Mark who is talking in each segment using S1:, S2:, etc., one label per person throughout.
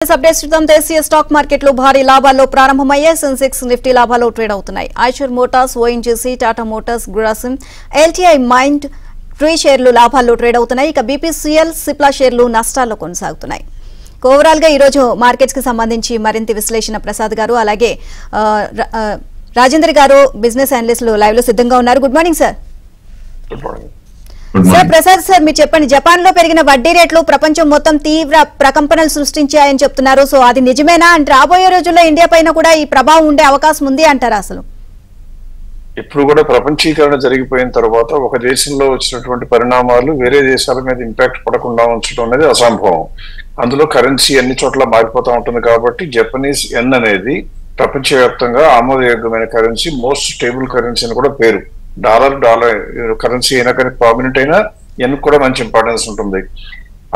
S1: Updates చూద్దాం. దేశీయ stock మార్కెట్లు భారీ లాభాల్లో ప్రారంభమయ్యాయి. సెన్సెక్స్ నిఫ్టీ లాభాల్లో ట్రేడ్ అవుతున్నాయి. Eicher Motors, ONGC, Tata Motors, Grasim, LTI mind tree షేర్లు లాభాల్లో ట్రేడ్ అవుతున్నాయి. ఇక బీపీసీఎల్, సిప్లా షేర్లు నష్టాల్లో కొనసాగుతున్నాయి. ఓవరాల్ గా ఈ రోజు మార్కెట్స్ కి సంబంధించి మరింత విశ్లేషణ ప్రసాద్ గారు అలాగే రాజేంద్ర గారు బిజినెస్ అనలిస్టులు లైవ్ లో సిద్ధంగా ఉన్నారు. Good morning sir. Sir Prasad sir, మీరు చెప్పండి. జపాన్ లో పెరిగిన వడ్డీ రేట్లు ప్రపంచం మొత్తం తీవ్ర ప్రకంపనలు సృష్టించాయని చెప్తున్నారు. సో అది నిజమేనా? అంటే రాబోయే రోజుల్లో ఇండియా పైన కూడా ఈ ప్రభావం ఉండే అవకాశం ఉంది అంటారా? అసలు
S2: ఇప్పుడు కూడా ప్రపంచీకరణ జరిగిపోయిన తర్వాత ఒక దేశంలో వచ్చినటువంటి పరిణామాలు వేరే దేశాల మీద ఇంపాక్ట్ పడకుండా ఉంచడం అనేది అసంభవం. అందులో కరెన్సీ అన్ని చోట్ల మారిపోతూ ఉంటుంది కాబట్టి జపనీస్ యెన్ అనేది ప్రపంచవ్యాప్తంగా ఆమోదయోగ్యమైన కరెన్సీ, మోస్ట్ స్టేబుల్ కరెన్సీ అని కూడా పేరు. డాలర్ కరెన్సీ అయినా కానీ పర్మనెంట్ అయినా యెన్ కూడా మంచి ఇంపార్టెన్స్ ఉంటుంది.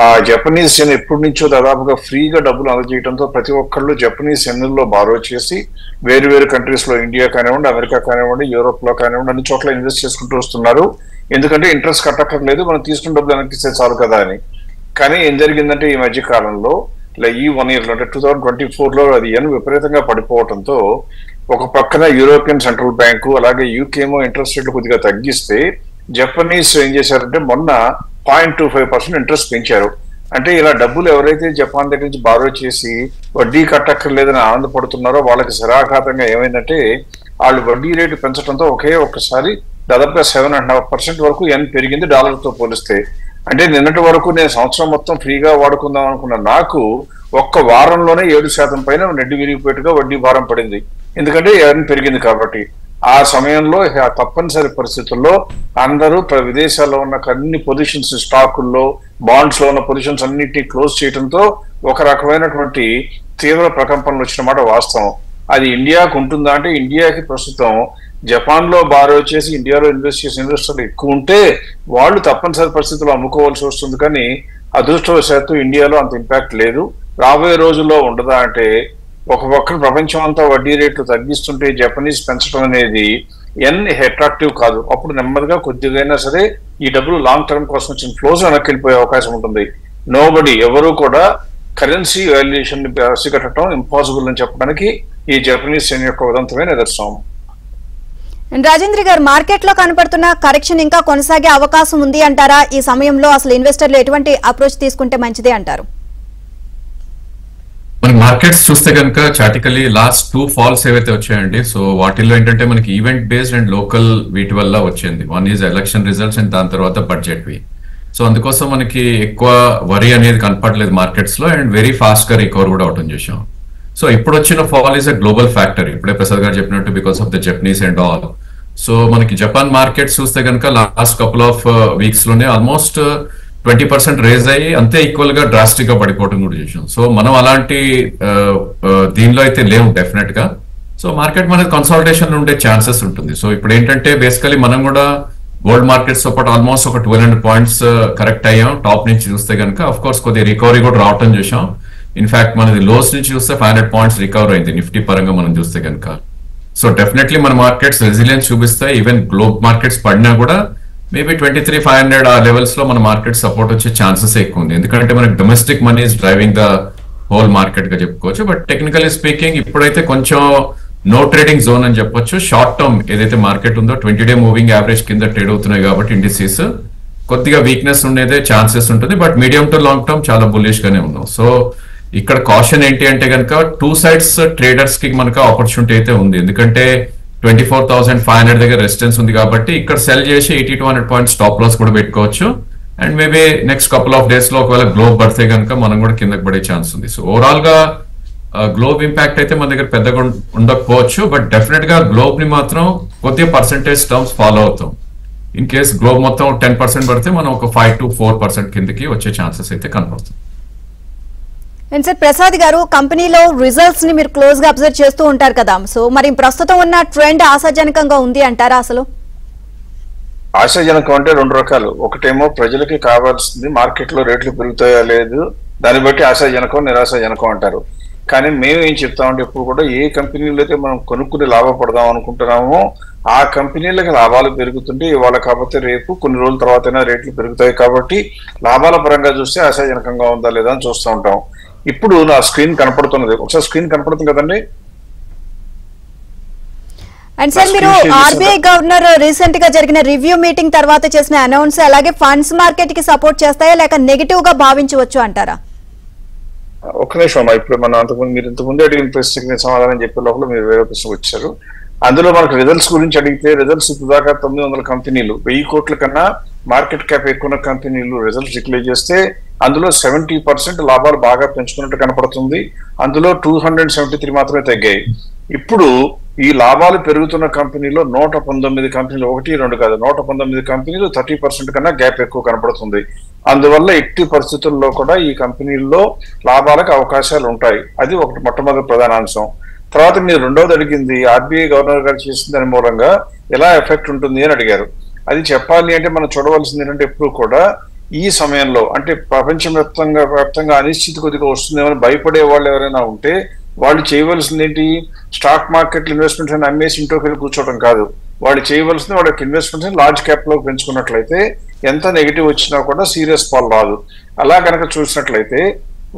S2: ఆ జపనీస్ యెన్ ఎప్పటి నుంచో దాదాపుగా ఫ్రీగా డబ్బులు అందజేయడంతో ప్రతి ఒక్కళ్ళు జపనీస్ యెన్లో బారో చేసి వేరు వేరు కంట్రీస్ లో, ఇండియా కానివ్వండి, అమెరికా కానివ్వండి, యూరోప్ లో కానివ్వండి, అన్ని చోట్ల ఇన్వెస్ట్ చేసుకుంటూ వస్తున్నారు. ఎందుకంటే ఇంట్రెస్ట్ కట్టక్కర్లేదు, మనం తీసుకున్న డబ్బులు వెనక్కిస్తే చాలు కదా అని. కానీ ఏం జరిగిందంటే ఈ మధ్య కాలంలో ఈ 1 year లో అంటే 2024లో అది యెన్ విపరీతంగా పడిపోవడంతో ఒక పక్కన యూరోపియన్ సెంట్రల్ బ్యాంకు అలాగే యూకేమో ఇంట్రెస్ట్ రేట్లు కొద్దిగా తగ్గిస్తే జపనీస్ ఏం చేశారంటే మొన్న 0.25% ఇంట్రెస్ట్ పెంచారు. అంటే ఇలా డబ్బులు ఎవరైతే జపాన్ దగ్గర నుంచి బారో చేసి వడ్డీ కట్టక్కర్లేదని ఆనందపడుతున్నారో వాళ్ళకి శరాఘాతంగా ఏమైందంటే వాళ్ళు వడ్డీ రేటు పెంచడంతో ఒక్కసారి దాదాపుగా 7.5% వరకు యెన్ పెరిగింది డాలర్తో పోలిస్తే. అంటే నిన్నటి వరకు నేను సంవత్సరం మొత్తం ఫ్రీగా వాడుకుందాం అనుకున్న నాకు ఒక్క వారంలోనే 7% పైన నెడ్డి విరిగిపోయేట్టుగా వడ్డీ భారం పడింది. ఎందుకంటే యెన్ పెరిగింది కాబట్టి. ఆ సమయంలో తప్పనిసరి పరిస్థితుల్లో అందరూ విదేశాల్లో ఉన్న అన్ని పొజిషన్స్, స్టాకుల్లో, బాండ్స్ లో ఉన్న పొజిషన్స్ అన్నిటినీ క్లోజ్ చేయడంతో ఒక రకమైనటువంటి తీవ్ర ప్రకంపనలు వచ్చిన మాట వాస్తవం. అది ఇండియాకు ఉంటుందా అంటే ఇండియాకి ప్రస్తుతం జపాన్ లో బారో చేసి ఇండియాలో ఇన్వెస్ట్ చేసిన ఇన్వెస్టర్లు ఎక్కువ ఉంటే వాళ్ళు తప్పనిసరి పరిస్థితుల్లో అమ్ముకోవాల్సి వస్తుంది. కానీ అదృష్టవశాత్తు ఇండియాలో అంత ఇంపాక్ట్ లేదు. రాబోయే రోజుల్లో ఉండదా అంటే ఒక పక్కన ప్రపంచం అంతా వడ్డీ రేట్లు తగ్గిస్తుంటే జపనీస్ పెంచడం అనేది యెన్ అట్రాక్టివ్ కాదు. అప్పుడు నెమ్మదిగా కొద్దిగా సరే ఈ డబ్బులు లాంగ్ టర్మ్ కోసం వచ్చిన ఫ్లోస్ వెనక్కి వెళ్ళిపోయే అవకాశం ఉంటుంది. ఎవరు కూడా కరెన్సీ వాల్యుయేషన్ పసిగట్టడం ఇంపాసిబుల్ అని చెప్పడానికి ఈ జపనీస్ యెన్ యొక్క ఉదంతమే నిదర్శనం.
S1: రాజేంద్ర గారు, మార్కెట్ లో కనపడుతున్న కరెక్షన్ ఇంకా కొనసాగే అవకాశం ఉంది అంటారా? ఈ సమయంలో అసలు ఇన్వెస్టర్లు ఎటువంటి అప్రోచ్ తీసుకుంటే మంచిది అంటారు?
S3: మనకి మార్కెట్స్ చూస్తే కనుక చాటికలీ లాస్ట్ 2 falls ఏవైతే వచ్చాయండి, సో వాటిల్లో ఏంటంటే మనకి ఈవెంట్ బేస్డ్ అండ్ లోకల్ వీటి వల్ల వచ్చింది. One is election results and దాని తర్వాత బడ్జెట్ వి. సో అందుకోసం మనకి ఎక్కువ వరి అనేది కనపడలేదు మార్కెట్స్ లో అండ్ వెరీ ఫాస్ట్ గా రికవర్ కూడా అవటం చేసాం. సో ఇప్పుడు వచ్చిన fall is a global factor. ఇప్పుడే ప్రసాద్ గారు చెప్పినట్టు because of the Japanese and all. So మనకి జపాన్ మార్కెట్స్ చూస్తే కనుక లాస్ట్ కపుల్ ఆఫ్ వీక్స్ లోనే ఆల్మోస్ట్ 20% రేజ్ అయ్యి అంతే ఈక్వల్ గా డ్రాస్టిక్ గా పడిపోవడం కూడా చేసాం. సో మనం అలాంటి దీనిలో అయితే లేవు డెఫినెట్ గా. సో మార్కెట్ మనకి కన్సాలిడేషన్ ఉండే ఛాన్సెస్ ఉంటుంది. సో ఇప్పుడు ఏంటంటే బేసికలీ మనం కూడా గోల్డ్ మార్కెట్స్ తో పాటు ఆల్మోస్ట్ ఒక 1200 points కరెక్ట్ అయ్యాం. టాప్ నుంచి చూస్తే కనుక అఫ్ కోర్స్ కొద్దిగా రికవరీ కూడా రావటం చేసాం. ఇన్ఫాక్ట్ మనది లోస్ నుంచి చూస్తే 500 points రికవర్ అయింది నిఫ్టీ పరంగా మనం చూస్తే కనుక. సో డెఫినెట్లీ మన మార్కెట్స్ రెసిలియన్స్ చూపిస్తాయి. ఈవెన్ గ్లోబల్ మార్కెట్స్ పడినా కూడా మేబీ 23,500 ఆ లెవెల్స్ లో మన మార్కెట్ సపోర్ట్ వచ్చే ఛాన్సెస్ ఎక్కువ ఉంది. ఎందుకంటే మనకి domestic money is driving the whole market గా చెప్పుకోవచ్చు. బట్ టెక్నికలీ స్పీకింగ్ ఇప్పుడైతే కొంచెం నో ట్రేడింగ్ జోన్ అని చెప్పొచ్చు. షార్ట్ టర్మ్ ఏదైతే మార్కెట్ ఉందో 20-day మూవింగ్ యావరేజ్ కింద ట్రేడ్ అవుతున్నాయి కాబట్టి ఇండిసీస్ కొద్దిగా వీక్నెస్ ఉండేదే ఛాన్సెస్ ఉంటుంది. But medium to long term చాలా బుల్లిష్ గానే ఉన్నాం. సో ఇక్కడ కాషన్ ఏంటి అంటే కనుక 2 sides ట్రేడర్స్ కి మనకు ఆపర్చునిటీ అయితే ఉంది. ఎందుకంటే 24,500 దగ్గర రెసిస్టెన్స్ ఉంది కాబట్టి ఇక్కడ సెల్ చేసి 80-100 points స్టాప్ లాస్ కూడా పెట్టుకోవచ్చు. And maybe next couple of days లో ఒకవేళ గ్లోబ్ పడితే కనుక మనం కూడా కిందకి పడే ఛాన్స్ ఉంది. సో ఓవరాల్ గా గ్లోబ్ ఇంపాక్ట్ అయితే మన దగ్గర పెద్దగా ఉండకపోవచ్చు. బట్ డెఫినెట్ గా గ్లోబ్ ని మాత్రం కొద్దిగా పర్సెంటేజ్ టర్మ్స్ ఫాలో అవుతాం. ఇన్ కేస్ గ్లోబ్ మొత్తం 10% పడితే మనం ఒక 5 to 4% కిందకి వచ్చే ఛాన్సెస్ అయితే కనపడుతుంది.
S1: సార్ ప్రసాద్ గారు, కంపెనీలో రిజల్ట్స్ ని మీరు క్లోజ్ గా అబ్జర్వ్ చేస్తూ ఉంటారు కదా. సో మరి ప్రస్తుతం ఉన్న ట్రెండ్ ఆశాజనకంగా ఉంది అంటారా? అసలు
S2: ఆశాజనకం అంటే 2 రకాలు. ఒకటేమో ప్రజలకి కావాల్సింది మార్కెట్ లో రేట్లు పెరుగుతాయా లేదు, దాన్ని బట్టి ఆశాజనకం, నిరాశాజనకం అంటారు. కానీ మేము ఏం చెప్తామంటే ఇప్పుడు కూడా ఏ కంపెనీలో అయితే మనం కొనుక్కుని లాభపడదాం అనుకుంటున్నామో ఆ కంపెనీలకు లాభాలు పెరుగుతుంటే ఇవాళ కాకపోతే రేపు కొన్ని రోజుల తర్వాతైనా రేట్లు పెరుగుతాయి కాబట్టి లాభాల పరంగా చూస్తే ఆశాజనకంగా ఉందా లేదా అని చూస్తూ ఉంటాం. ఇప్పుడు నా స్క్రీన్ కనపడుతున్నది, ఒకసారి స్క్రీన్ కనపడుతుంది కదండి.
S1: అండ్ సార్, మీరు ఆర్బీఐ గవర్నర్ రీసెంట్ గా జరిగిన రివ్యూ మీటింగ్ తర్వాత చేసిన అనౌన్స్ అలాగే ఫండ్స్ మార్కెట్ కి సపోర్ట్ చేస్తాయా లేక నెగిటివ్ గా భావించవచ్చు అంటారా?
S2: ఒక్క నిమిషం, ఇప్పుడు మనం అంతకుముందు మీరు ఇంతకుముందు అడిగిన ప్రశ్నకి సమాధానం చెప్పే లోపల మీరు వేరే ప్రశ్న వచ్చారు. అందులో మనకు రిజల్ట్స్ గురించి అడిగితే రిజల్ట్స్ ఇప్పుడు దాకా 900 కంపెనీలు 1000 కోట్ల కన్నా మార్కెట్ క్యాప్ ఎక్కువ కంపెనీలు రిజల్ట్స్ డిక్లేర్ చేస్తే అందులో 70% లాభాలు బాగా పెంచుకున్నట్టు కనపడుతుంది. అందులో 273 మాత్రమే తగ్గాయి. ఇప్పుడు ఈ లాభాలు పెరుగుతున్న కంపెనీలో 119 కంపెనీలు, 1, 2 కాదు, 119 కంపెనీలు 30% కన్నా గ్యాప్ ఎక్కువ కనపడుతుంది. అందువల్ల ఎట్టి పరిస్థితుల్లో కూడా ఈ కంపెనీల్లో లాభాలకు అవకాశాలు ఉంటాయి. అది ఒకటి మొట్టమొదటి ప్రధాన అంశం. తర్వాత మీరు రెండోది అడిగింది ఆర్బీఐ గవర్నర్ గారు చేసిన దాని మూలంగా ఎలా ఎఫెక్ట్ ఉంటుంది అని అడిగారు. అది చెప్పాలి అంటే మనం చూడవలసింది ఏంటంటే ఎప్పుడు కూడా ఈ సమయంలో అంటే ప్రపంచవ్యాప్తంగా అనిశ్చితి కొద్దిగా వస్తుందేమని భయపడే వాళ్ళు ఎవరైనా ఉంటే వాళ్ళు చేయవలసింది ఏంటి, స్టాక్ మార్కెట్ ఇన్వెస్ట్మెంట్స్ అని అమ్మేసి ఇంట్లోకి వెళ్ళి కూర్చోవడం కాదు. వాళ్ళు చేయవలసింది వాళ్ళకి ఇన్వెస్ట్మెంట్స్ లార్జ్ క్యాప్ లోకి పెంచుకున్నట్లయితే ఎంత నెగిటివ్ వచ్చినా కూడా సీరియస్ ఫాల్ రాదు. అలా కనుక చూసినట్లయితే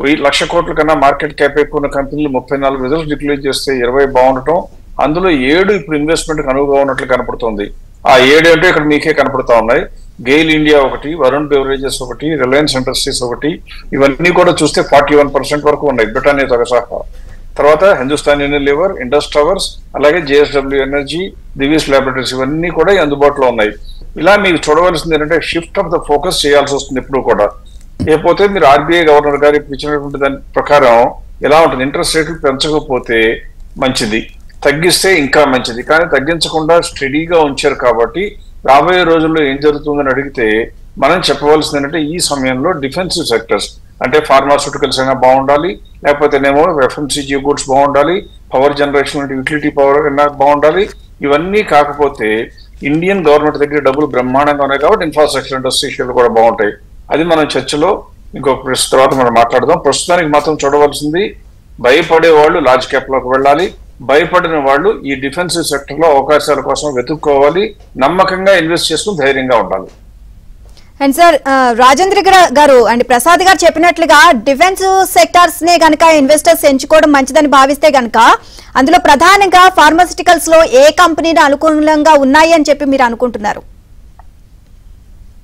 S2: 1,00,000 కోట్ల కన్నా మార్కెట్ క్యాప్ ఎక్కువ ఉన్న కంపెనీలు 34 రిజల్ట్స్ డిక్లేర్ చేస్తే 20 బాగుండటం, అందులో 7 ఇప్పుడు ఇన్వెస్ట్మెంట్ అనువుగా ఉన్నట్లు కనపడుతుంది. ఆ 7 అంటే ఇక్కడ మీకే కనపడతా ఉన్నాయి. గెయిల్ ఇండియా ఒకటి, వరుణ్ బెవరేజెస్ ఒకటి, రిలయన్స్ ఇండస్ట్రీస్ ఒకటి, ఇవన్నీ కూడా చూస్తే 41% వరకు ఉన్నాయి బ్రిటానియాతో సహా. తర్వాత హిందుస్థాన్ యూనిలివర్, ఇండస్ టవర్స్, అలాగే జేఎస్డబ్ల్యూ ఎనర్జీ, దివీస్ ల్యాబొరేటరీస్ ఇవన్నీ కూడా అందుబాటులో ఉన్నాయి. ఇలా మీకు చూడవలసింది ఏంటంటే షిఫ్ట్ ఆఫ్ ద ఫోకస్ చేయాల్సి వస్తుంది ఎప్పుడు కూడా. లేకపోతే మీరు ఆర్బీఐ గవర్నర్ గారు ఇచ్చినటువంటి దాని ప్రకారం ఎలా ఉంటుంది, ఇంట్రెస్ట్ రేట్లు పెంచకపోతే మంచిది, తగ్గిస్తే ఇంకా మంచిది, కానీ తగ్గించకుండా స్టడీగా ఉంచారు. కాబట్టి రాబోయే రోజుల్లో ఏం జరుగుతుందని అడిగితే మనం చెప్పవలసింది ఏంటంటే ఈ సమయంలో డిఫెన్సివ్ సెక్టర్స్ అంటే ఫార్మాస్యూటికల్స్ అయినా బాగుండాలి, లేకపోతేనేమో ఎఫ్ఎంసీజీ గూడ్స్ బాగుండాలి, పవర్ జనరేషన్ అంటే యూటిలిటీ పవర్ అయినా బాగుండాలి. ఇవన్నీ కాకపోతే ఇండియన్ గవర్నమెంట్ దగ్గర డబ్బులు బ్రహ్మాండంగా ఉన్నాయి కాబట్టి ఇన్ఫ్రాస్ట్రక్చర్ ఇండస్ట్రీషియల్ కూడా బాగుంటాయి. అది మనం చర్చలో ఇంకొక ప్రశ్న తర్వాత మనం మాట్లాడదాం. ప్రస్తుతానికి మాత్రం చూడవలసింది భయపడే వాళ్ళు లార్జ్ క్యాప్ లోకి వెళ్ళాలి, భయపడిన వాళ్ళు ఈ డిఫెన్సివ్ సెక్టర్ లో అవకాశాల కోసం వెతుక్కోవాలి, నమ్మకంగా ఇన్వెస్ట్ చేసుకుని ధైర్యంగా ఉండాలి.
S1: అండ్ సార్, రాజేంద్ర గారు అండ్ ప్రసాద్ గారు చెప్పినట్లుగా డిఫెన్స్ సెక్టార్స్ నే గనక ఇన్వెస్టర్స్ ఎంచుకోవడం మంచిదని భావిస్తే గనక అందులో ప్రధానంగా ఫార్మాస్యూటికల్స్ లో ఏ కంపెనీలు అనుకూలంగా ఉన్నాయి అని చెప్పి మీరు అనుకుంటున్నారు?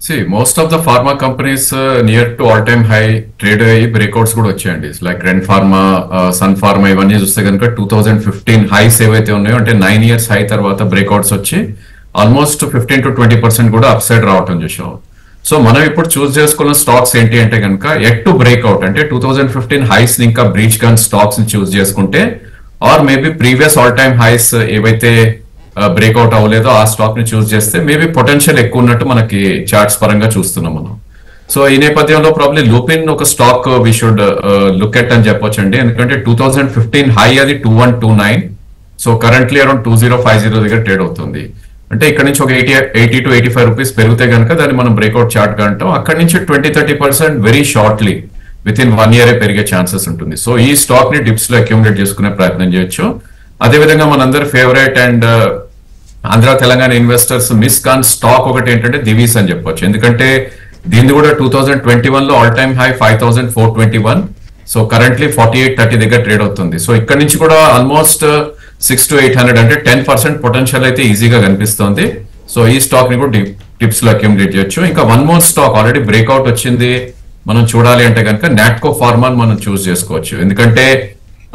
S3: See, most of the pharma companies near to all-time high trade అయ్యి బ్రేక్అవుట్స్ కూడా వచ్చాయండి. లైక్ రెన్ ఫార్మా, సన్ ఫార్మా ఇవన్నీ చూస్తే కనుక 2015 హైస్ ఏవైతే ఉన్నాయో అంటే 9 years హై తర్వాత బ్రేక్అవుట్స్ వచ్చి ఆల్మోస్ట్ 15 to 20% కూడా అప్ సైడ్ రావటం చూసాం. సో మనం ఇప్పుడు చూస్ చేసుకున్న స్టాక్స్ ఏంటి అంటే కనుక ఎట్ టు బ్రేక్అవుట్ అంటే 2015 హైస్ ని ఇంకా బ్రీచ్ గన్ స్టాక్స్ ని చూస్ చేసుకుంటే or maybe previous all time highs ఏవైతే బ్రేక్అవుట్ అవ్వలేదో ఆ స్టాక్ ని చూస్ చేస్తే మేబీ పొటెన్షియల్ ఎక్కువ ఉన్నట్టు మనకి చార్ట్స్ పరంగా చూస్తున్నాం మనం. సో ఈ నేపథ్యంలో ప్రాబ్లీ లూపిన్ ఒక stock we should look at అని చెప్పొచ్చండి. ఎందుకంటే 2015 హై అది 2129, సో కరెంట్లీ అరౌండ్ 2050 దగ్గర ట్రేడ్ అవుతుంది. అంటే ఇక్కడ నుంచి ఒక 80 to 85 రూపీస్ పెరిగితే కనుక దాన్ని మనం బ్రేక్అవుట్ చార్ట్ గా అంటాం. అక్కడ నుంచి 20-30% very shortly within 1 year పెరిగే ఛాన్సెస్ ఉంటుంది. సో ఈ స్టాక్ ని డిప్స్ లో అక్యూములేట్ చేసుకునే ప్రయత్నం చేయొచ్చు. అదేవిధంగా మనందరి favourite and Andhra Telangana investors మిస్ కాన్ స్టాక్ ఒకటి ఏంటంటే దివీస్ అని చెప్పొచ్చు. ఎందుకంటే దీన్ని కూడా 2021 లో ఆల్-టైమ్ హై 5421, సో కరెంట్లీ 4830 దగ్గర ట్రేడ్ అవుతుంది. సో ఇక్కడ నుంచి కూడా ఆల్మోస్ట్ 600 to 800 అంటే 10% పొటెన్షియల్ అయితే ఈజీగా కనిపిస్తుంది. సో ఈ స్టాక్ ని కూడా టిప్స్ లో అక్యూములేట్ చేయొచ్చు. ఇంకా one more stock already breakout వచ్చింది మనం చూడాలి అంటే కనుక నాట్కో ఫార్మాన్ మనం చూస్ చేసుకోవచ్చు. ఎందుకంటే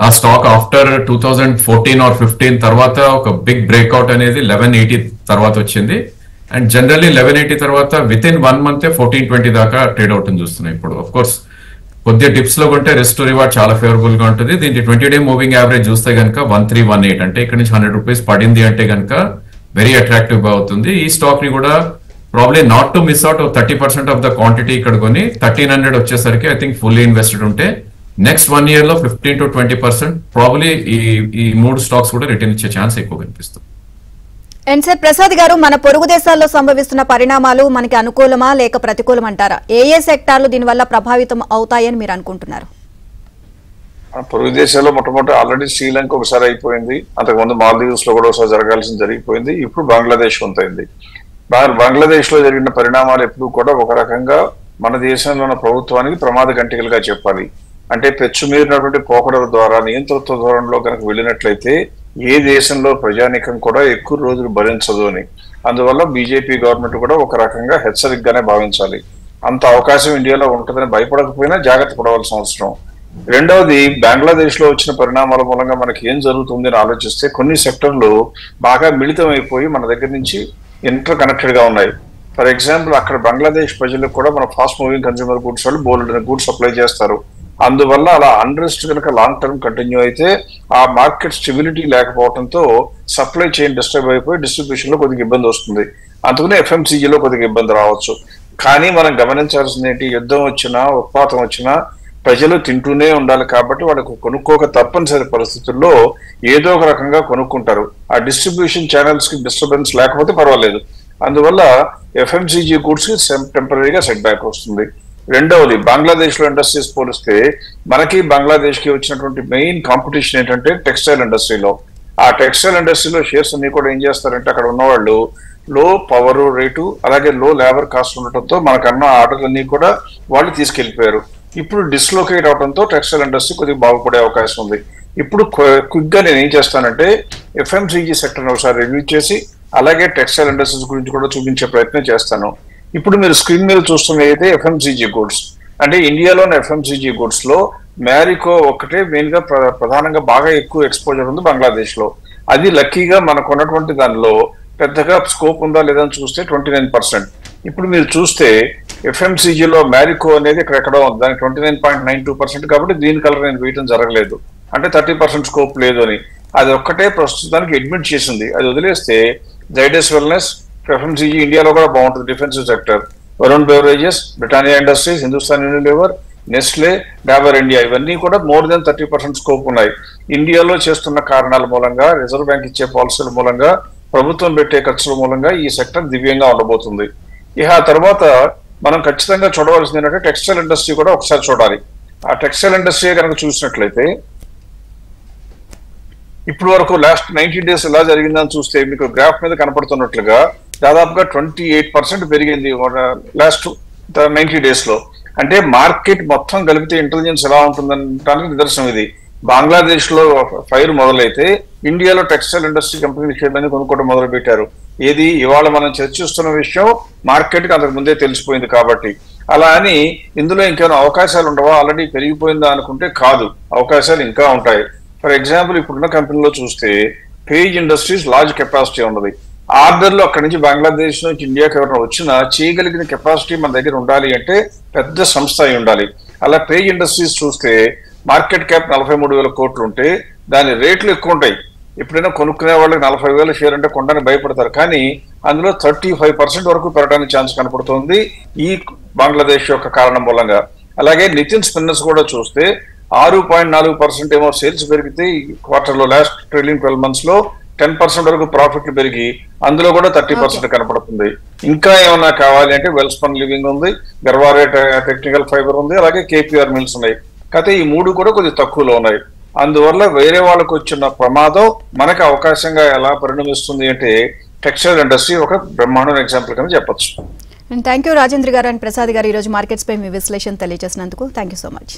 S3: ఆ స్టాక్ ఆఫ్టర్ 2014 or 15 తర్వాత ఒక బిగ్ బ్రేక్అవుట్ అనేది 1180 తర్వాత వచ్చింది. అండ్ జనరల్లీ 1180 తర్వాత విత్ ఇన్ 1 month 1420 దాకా ట్రేడ్ అవుట్ చూస్తున్నాయి. ఇప్పుడు ఆఫ్ కోర్స్ కొద్దిగా టిప్స్ లో కొంటే రిస్క్ టు రివార్డ్ చాలా ఫేవరబుల్ గా ఉంటుంది. దీనికి 20-day మూవింగ్ యావరేజ్ చూస్తే కనుక 1318 అంటే ఇక్కడ నుంచి 100 రూపీస్ పడింది అంటే కనుక వెరీ అట్రాక్టివ్ గా అవుతుంది. ఈ స్టాక్ ని కూడా probably not to miss out 30% of the quantity ఇక్కడ కొని 1300 వచ్చేసరికి ఐ థింక్ ఫుల్లీ ఇన్వెస్టెడ్ ఉంటే నెక్స్ట్ 1 year లో 15 to 20% ప్రాబ్లీ ఈ 3 స్టాక్స్ కూడా రిటర్న్ ఇచ్చే ఛాన్స్ ఎక్కువ కనిపిస్తుంది.
S1: అండ్ సార్ ప్రసాద్ గారు, మన పొరుగు దేశాల్లో సంభవిస్తున్న పరిణామాలు మనకి అనుకూలమా లేక ప్రతికూలం అంటారా? ఏ సెక్టార్లు దీనివల్ల ప్రభావితం అవుతాయని మీరు అనుకుంటున్నారు?
S2: పొరుగు దేశాల్లో మొట్టమొదటి ఆల్రెడీ శ్రీలంక ఒకసారి అయిపోయింది, అంతకుముందు మాల్దీవ్స్ లో కూడా ఒకసారి జరగాల్సింది జరిగిపోయింది, ఇప్పుడు బంగ్లాదేశ్ వంతైంది. బంగ్లాదేశ్ లో జరిగిన పరిణామాలు ఎప్పుడు కూడా ఒక రకంగా మన దేశంలో ఉన్న ప్రభుత్వానికి ప్రమాద గంటికలుగా చెప్పాలి. అంటే పెచ్చుమీరినటువంటి పోకడల ద్వారా నియంతృత్వ ధోరణిలో కనుక వెళ్ళినట్లయితే ఏ దేశంలో ప్రజానీకం కూడా ఎక్కువ రోజులు భరించదు అని. అందువల్ల బీజేపీ గవర్నమెంట్ కూడా ఒక రకంగా హెచ్చరికగానే భావించాలి. అంత అవకాశం ఇండియాలో ఉంటుందని భయపడకపోయినా జాగ్రత్త పడవలసిన అవసరం. రెండవది, బంగ్లాదేశ్ లో వచ్చిన పరిణామాల మూలంగా మనకి ఏం జరుగుతుంది అని ఆలోచిస్తే కొన్ని సెక్టర్లు బాగా మిళితం అయిపోయి మన దగ్గర నుంచి ఇంటర్ కనెక్టెడ్ గా ఉన్నాయి. ఫర్ ఎగ్జాంపుల్, అక్కడ బంగ్లాదేశ్ ప్రజలకు కూడా మన ఫాస్ట్ మూవింగ్ కన్స్యూమర్ గుడ్స్ వాళ్ళు బోల్డ్ గుడ్స్ సప్లై చేస్తారు. అందువల్ల అలా అన్రెస్ట్ కనుక లాంగ్ టర్మ్ కంటిన్యూ అయితే ఆ మార్కెట్ స్టెబిలిటీ లేకపోవడంతో సప్లై చైన్ డిస్టర్బ్ అయిపోయి డిస్ట్రిబ్యూషన్ లో కొద్దిగా ఇబ్బంది వస్తుంది. అందుకనే ఎఫ్ఎంసీజీలో కొద్దిగా ఇబ్బంది రావచ్చు. కానీ మనం గమనించాల్సింది ఏంటి, యుద్ధం వచ్చినా ఉత్పాతం వచ్చినా ప్రజలు తింటూనే ఉండాలి కాబట్టి వాళ్ళకు కొనుక్కోక తప్పనిసరి పరిస్థితుల్లో ఏదో ఒక రకంగా కొనుక్కుంటారు. ఆ డిస్ట్రిబ్యూషన్ ఛానల్స్ కి డిస్టర్బెన్స్ లేకపోతే పర్వాలేదు. అందువల్ల ఎఫ్ఎంసీజీ గూడ్స్ కి టెంపరీగా సెట్ బ్యాక్ వస్తుంది. రెండవది, బంగ్లాదేశ్ లో ఇండస్ట్రీస్ పోలిస్తే మనకి బంగ్లాదేశ్ కి వచ్చినటువంటి మెయిన్ కాంపిటీషన్ ఏంటంటే టెక్స్టైల్ ఇండస్ట్రీలో. ఆ టెక్స్టైల్ ఇండస్ట్రీలో షేర్స్ అన్ని కూడా ఏం చేస్తారంటే అక్కడ ఉన్నవాళ్ళు లో పవర్ రేటు అలాగే లో లేబర్ కాస్ట్ ఉండటంతో మనకన్న ఆర్డర్లన్నీ కూడా వాళ్ళు తీసుకెళ్లిపోయారు. ఇప్పుడు డిస్లోకేట్ అవడంతో టెక్స్టైల్ ఇండస్ట్రీ కొద్దిగా బాగుపడే అవకాశం ఉంది. ఇప్పుడు క్విక్ గా నేను ఏం చేస్తానంటే ఎఫ్ఎంసీజీ సెక్టర్ ఒకసారి రివ్యూ చేసి అలాగే టెక్స్టైల్ ఇండస్ట్రీస్ గురించి కూడా చూపించే ప్రయత్నం చేస్తాను. ఇప్పుడు మీరు స్క్రీన్ మీద చూస్తున్న అయితే ఎఫ్ఎంసీజీ గుడ్స్, అంటే ఇండియాలోని ఎఫ్ఎంసీజీ గుడ్స్ లో మ్యారికో ఒకటే మెయిన్ గా ప్రధానంగా బాగా ఎక్కువ ఎక్స్పోజర్ ఉంది బంగ్లాదేశ్ లో. అది లక్కీగా మనకు ఉన్నటువంటి దానిలో పెద్దగా స్కోప్ ఉందా లేదని చూస్తే 29%. ఇప్పుడు మీరు చూస్తే ఎఫ్ఎంసీజీలో మ్యారికో అనేది ఎక్కడో ఉంది, దానికి 29.92% కాబట్టి దీని కలర్ నేను వేయటం జరగలేదు, అంటే 30% స్కోప్ లేదు అని. అది ఒక్కటే ప్రస్తుతానికి అడ్మిట్ చేసింది. అది వదిలేస్తే జైడస్ వెల్నెస్, ఎఫ్ఎంసీజీ ఇండియాలో కూడా బాగుంటుంది. Defensive sector, Varun beverages, Britannia industries, Hindustan Unilever, Nestle, Dabur India ఇవన్నీ కూడా మోర్ దెన్ 30% స్కోప్ ఉన్నాయి. ఇండియాలో చేస్తున్న కారణాల మూలంగా, రిజర్వ్ బ్యాంక్ ఇచ్చే పాలసీల మూలంగా, ప్రభుత్వం పెట్టే ఖర్చుల మూలంగా ఈ సెక్టర్ దివ్యంగా ఉండబోతుంది. ఇక ఆ తర్వాత మనం ఖచ్చితంగా చూడవలసింది ఏంటంటే టెక్స్టైల్ ఇండస్ట్రీ కూడా ఒకసారి చూడాలి. ఆ టెక్స్టైల్ ఇండస్ట్రీ కనుక చూసినట్లయితే ఇప్పుడు వరకు లాస్ట్ 90 days ఎలా జరిగిందని చూస్తే మీకు గ్రాఫ్ మీద కనపడుతున్నట్లుగా దాదాపుగా 28% పెరిగింది లాస్ట్ 90 days లో. అంటే మార్కెట్ మొత్తం కలిపితే ఇంటెలిజెన్స్ ఎలా ఉంటుందనడానికి నిదర్శనం ఇది. బంగ్లాదేశ్ లో ఫైర్ మొదలైతే ఇండియాలో టెక్స్టైల్ ఇండస్ట్రీ కంపెనీ షేర్లని కొనుక్కోవడం మొదలు పెట్టారు. ఏది ఇవాళ మనం చర్చిస్తున్న విషయం మార్కెట్ కి అంతకు ముందే తెలిసిపోయింది కాబట్టి. అలా అని ఇందులో ఇంకేమైనా అవకాశాలు ఉండవా, ఆల్రెడీ పెరిగిపోయిందా అనుకుంటే కాదు, అవకాశాలు ఇంకా ఉంటాయి. ఫర్ ఎగ్జాంపుల్, ఇప్పుడున్న కంపెనీలో చూస్తే పేజ్ ఇండస్ట్రీస్ లార్జ్ కెపాసిటీ ఉన్నది. ఆర్డర్లు అక్కడి నుంచి బంగ్లాదేశ్ నుంచి ఇండియాకి ఎవరైనా వచ్చినా చేయగలిగిన కెపాసిటీ మన దగ్గర ఉండాలి అంటే పెద్ద సంస్థ అయి ఉండాలి. అలా పేజ్ ఇండస్ట్రీస్ చూస్తే మార్కెట్ క్యాప్ 43,000 కోట్లు ఉంటే దాని రేట్లు ఎక్కువ ఉంటాయి. ఎప్పుడైనా కొనుక్కునే వాళ్ళకి 40,000 షేర్ అంటే కొనడానికి భయపడతారు, కానీ అందులో 35% వరకు పెరగడానికి ఛాన్స్ కనపడుతుంది ఈ బంగ్లాదేశ్ యొక్క కారణం మూలంగా. అలాగే నితిన్ స్పిన్నర్స్ కూడా చూస్తే 6.4% ఏమో సేల్స్ పెరిగితే ఈ క్వార్టర్లో లాస్ట్ ట్రైలింగ్ 12 months లో 10% వరకు ప్రాఫిట్లు పెరిగి అందులో కూడా 30% కనపడుతుంది. ఇంకా ఏమన్నా కావాలి అంటే వెల్స్పన్ లివింగ్ ఉంది, గర్వారే టెక్నికల్ ఫైబర్ ఉంది, అలాగే కేపీఆర్ మిల్స్ ఉన్నాయి. కాకపోతే ఈ మూడు కూడా కొద్దిగా తక్కువలో ఉన్నాయి. అందువల్ల వేరే వాళ్ళకు వచ్చిన ప్రమాదం మనకు అవకాశంగా ఎలా పరిణమిస్తుంది అంటే టెక్స్టైల్ ఇండస్ట్రీ ఒక బ్రహ్మాండమైన ఎగ్జాంపుల్ కింద చెప్పొచ్చు.
S1: థ్యాంక్ యూ రాజేంద్ర గారు అండ్ ప్రసాద్ గారు ఈరోజు మార్కెట్స్ పై మీ విశ్లేషణ తెలియజేసినందుకు. Thank you so much.